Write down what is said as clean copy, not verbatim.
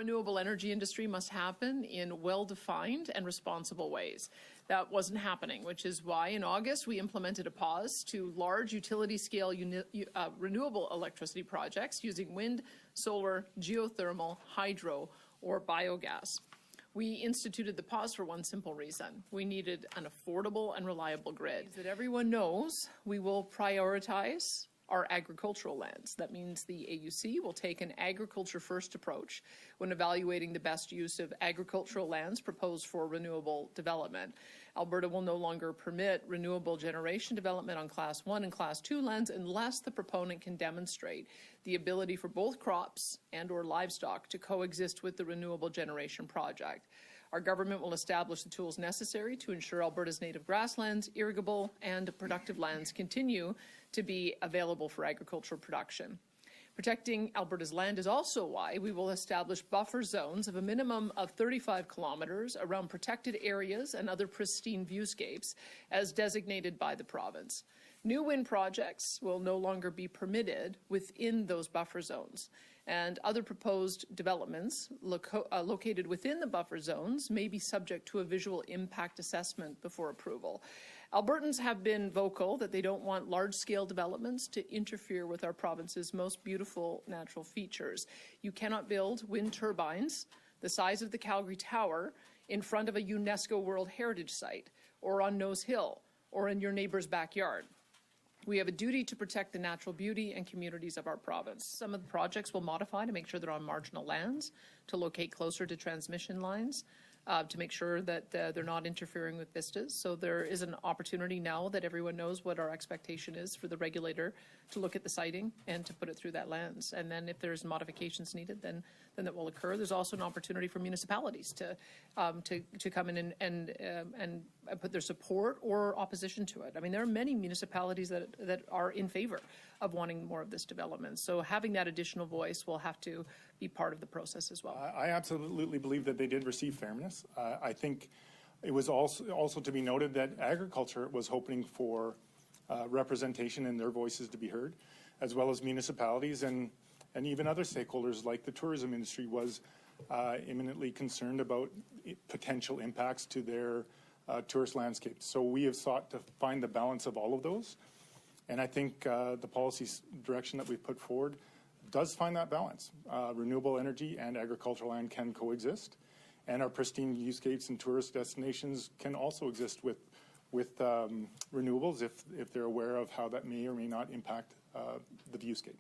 renewable energy industry must happen in well-defined and responsible ways. That wasn't happening, which is why in August we implemented a pause to large utility-scale renewable electricity projects using wind, solar, geothermal, hydro, or biogas. We instituted the pause for one simple reason. We needed an affordable and reliable grid. That everyone knows we will prioritize our agricultural lands. That means the AUC will take an agriculture-first approach when evaluating the best use of agricultural lands proposed for renewable development. Alberta will no longer permit renewable generation development on Class 1 and Class 2 lands unless the proponent can demonstrate the ability for both crops and/or livestock to coexist with the renewable generation project. Our government will establish the tools necessary to ensure Alberta's native grasslands, irrigable and productive lands continue to be available for agricultural production. Protecting Alberta's land is also why we will establish buffer zones of a minimum of 35 kilometres around protected areas and other pristine viewscapes as designated by the province. New wind projects will no longer be permitted within those buffer zones, and other proposed developments located within the buffer zones may be subject to a visual impact assessment before approval. Albertans have been vocal that they don't want large-scale developments to interfere with our province's most beautiful natural features. You cannot build wind turbines the size of the Calgary Tower in front of a UNESCO World Heritage Site, or on Nose Hill, or in your neighbour's backyard. We have a duty to protect the natural beauty and communities of our province. Some of the projects will modify to make sure they're on marginal lands, to locate closer to transmission lines, to make sure that they're not interfering with vistas. So there is an opportunity now that everyone knows what our expectation is for the regulator to look at the siting and to put it through that lens. And then if there's modifications needed, then that will occur. There's also an opportunity for municipalities to come in and put their support or opposition to it. I mean, there are many municipalities that are in favor of wanting more of this development. So having that additional voice will have to be part of the process as well. I absolutely believe that they did receive fairness. I think it was also to be noted that agriculture was hoping for representation and their voices to be heard, as well as municipalities and even other stakeholders like the tourism industry was imminently concerned about potential impacts to their tourist landscapes. So we have sought to find the balance of all of those. And I think the policy direction that we've put forward does find that balance. Renewable energy and agricultural land can coexist, and our pristine viewscapes and tourist destinations can also exist with renewables if they're aware of how that may or may not impact the viewscape.